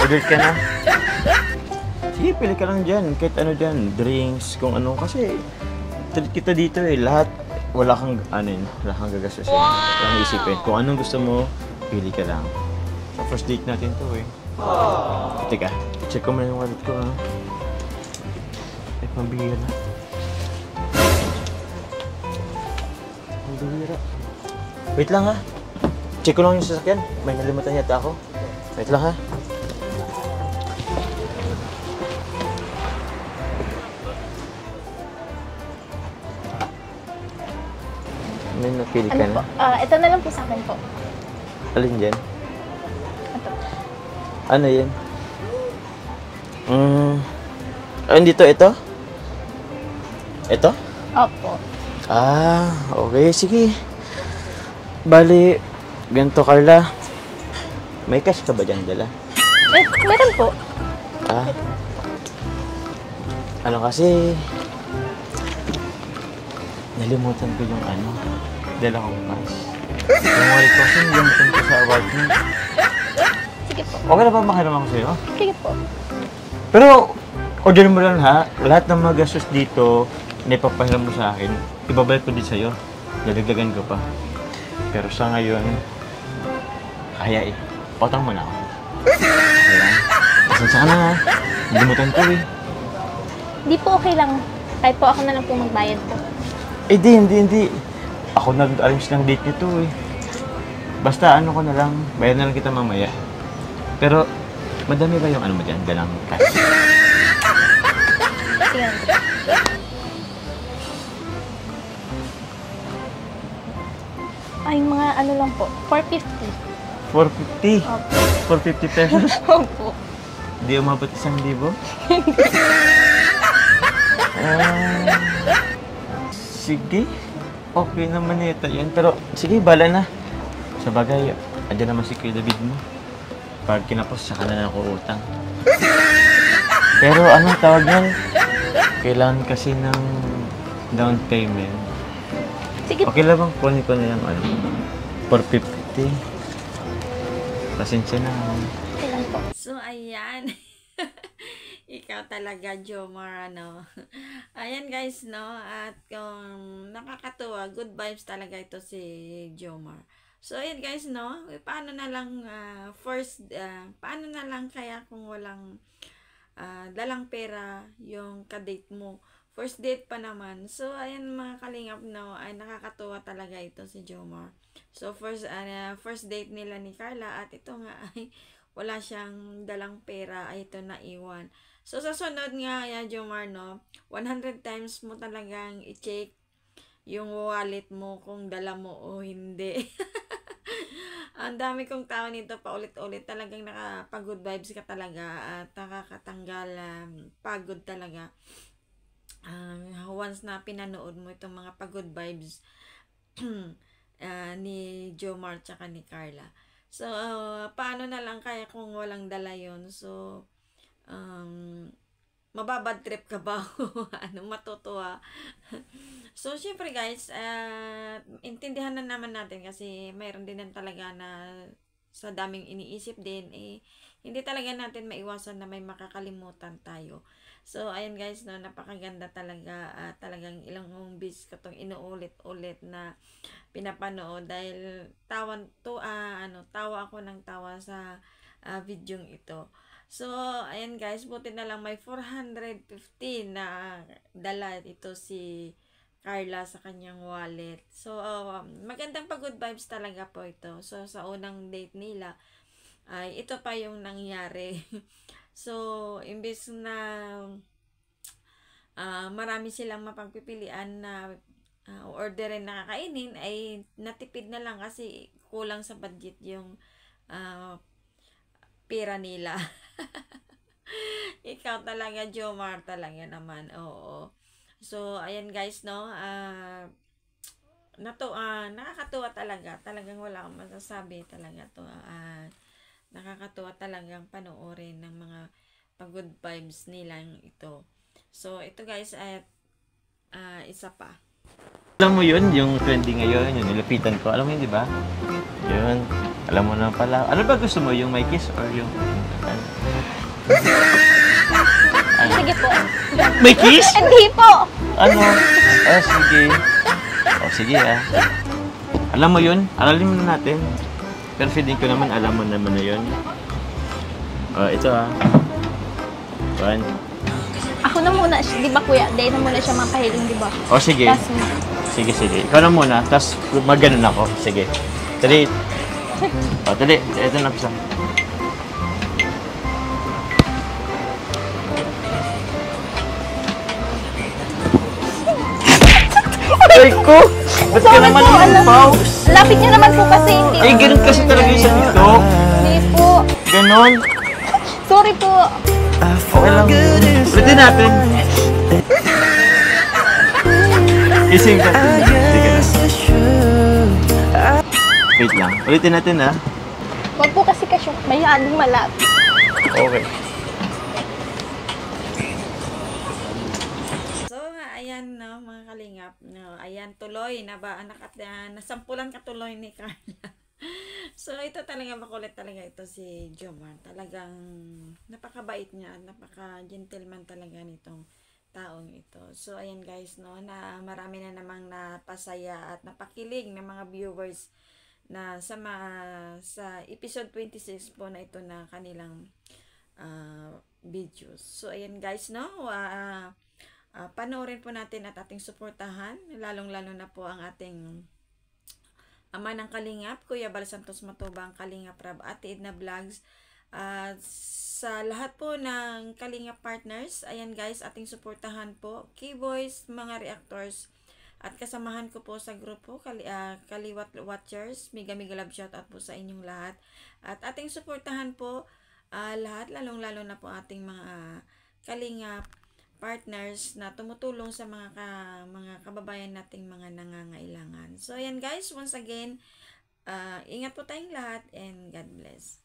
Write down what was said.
Order ka na. Sige, pili ka lang dyan. Kahit ano dyan, drinks, kung ano. Kasi, treat kita dito eh. Lahat, wala kang, wala kang gagastusin. Wala kang isipin. Kung anong gusto mo, pili ka lang. So, first date natin to eh. Teka, check ko muna yung wallet ko ha. Ay, pambihira. Pambihira. Wait lang ha. Check ko lang yung sasakyan. May nalimutan yata ako. Wait lang ha. May napili ka Ano na? po? Ito na lang po sa akin po. Alin dyan? Ito. Ano yan? Dito, ito? Ito? Opo. Ah, okay. Sige. Bali, ganito Carla. May cash ka ba dyan dala? Meron po. Ah. Ano kasi, nalimutan ko yung dala kong cash. Yung wallet ko kasi nalimutan ko sa apartment. Sige po. Okay na ba makiram ako sa'yo? Sige po. Pero, order mo lang ha. Lahat ng mga gastos dito, na ipapahiram mo sa akin, ibabalik ko din sa'yo. Dadagdagan ko pa. Pero sa ngayon, kaya eh. Pautang mo na ako. Ayan. Pasensya ka na ha. Nalimutan ko eh. Di po okay lang. Kahit po ako na lang po magbayad po. Eh hindi. Ako nag-arrange ng date nito eh. Basta ano ko na lang, bayad na lang kita mamaya. Pero, madami ba yung mo dyan? Dalang cash? Tingnan ko. Ay, mga ano lang po. 450. 450? Opo. 450 pesos? Opo. Hindi umabot 1,000? Sige. Okay naman ito yan. Pero, sige, bala na. Sa bagay, andyan naman si Kuya David mo. Pag kinapos, saka na ako utang. Pero anong tawag yan? Kailangan kasi ng down payment. Sige po. Okay lang bang kunin ko na yung 450? Pasensya na. Okay lang po. So, ayan. Ikaw talaga, Jomar, ano. Ayan, guys, no. At kung nakakatuwa, good vibes talaga ito si Jomar. So, ayan, guys, no. Paano na lang, paano na lang kaya kung walang dalang pera yung kadate mo? First date pa naman. So, ayan mga kalingap, no, ay nakakatuwa talaga ito si Jomar. So, first date nila ni Carla at ito nga ay wala siyang dalang pera ay ito naiwan. So, sa sunod nga, Jomar, no, 100 times mo talagang i-check yung wallet mo kung dala mo o hindi. Ang dami kong tao nito paulit-ulit. Talagang nakapag-good vibes ka talaga at nakakatanggal pagod talaga. Once na pinanood mo itong mga pagod vibes ni Jomar tsaka ni Carla. So, paano na lang kaya kung walang dala yun? So, mababad trip ka ba? Matutuwa? So, syempre guys, intindihan na naman natin kasi mayroon din talaga na sa daming iniisip din, hindi talaga natin maiwasan na may makakalimutan tayo. So, ayan guys, no, napakaganda talaga. Talagang ilang bis ko itong inuulit-ulit na pinapanood dahil tawa ako ng tawa sa video ito. So, ayan guys, buti na lang may 450 na dala ito si Carla sa kanyang wallet. So, magandang pag-good vibes talaga po ito. So, sa unang date nila, ay ito pa yung nangyari. So, imbes na marami silang mapagpipilian na orderin na kakainin, ay natipid na lang kasi kulang sa budget yung pera nila. Ikaw talaga, Jomar, talaga naman. Oo. So, ayan guys, no. Nakakatuwa talaga. Talagang wala akong masasabi talaga to. Nakakatuwa talagang panoorin ng mga pag-good vibes nilang ito. So, ito guys, ay isa pa. Alam mo yun, yung trending ngayon, yung nilapitan ko. Alam mo yun, di ba? Yun. Alam mo na pala. Ano ba gusto mo? Yung may kiss or yung Sige po. May kiss? Hindi po. Ano? Sige. O, sige Alam mo yun? Aralin mo na natin. Pero feeling ko naman, alam mo naman na yun. Ito One. Ako na muna, di ba kuya? Dahil na muna siya mapahiling, di ba? Sige. Tas mo. Sige. Ikaw na muna, tapos mag-ganon ako. Sige. Tali. Tali. Ito na pisa. Ay ko! Ba't ka naman umampaw? Lapit niyo naman po kasi. Hindi. Ay, ganun kasi talaga yung sa TikTok. Hindi po. Ganon. Sorry po. Okay lang. Ulitin natin. Ising ka. Sige na. Wait lang. Ulitin natin Wag po kasi masyadong malapit. Okay. So, ayan no, mga kalingap. No, ayan, tuloy. Nasampulan ka tuloy ni Carla. So, ito talaga makulit talaga ito si Jomar. Talagang napakabait niya at napaka-gentleman talaga nitong taong ito. So, ayan guys, no, na marami na namang napasaya at napakilig ng mga viewers na sa episode 26 po na ito na kanilang videos. So, ayan guys, no, panoorin po natin at ating suportahan, lalong-lalo na po ang ating ama ng Kalingap, Kuya Bal Santos Matubang, Kalingap Rab, Ate Edna Vlogs, at sa lahat po ng Kalingap partners, ayan guys, ating suportahan po, K-Boys, mga reactors, at kasamahan ko po sa grupo, Kaliwat Watchers, Mega Love Shoutout po sa inyong lahat, at ating suportahan po, lahat, lalong-lalo na po ating mga Kalingap partners na tumutulong sa mga kababayan nating mga nangangailangan. So, ayan guys, once again, ingat po tayong lahat and God bless.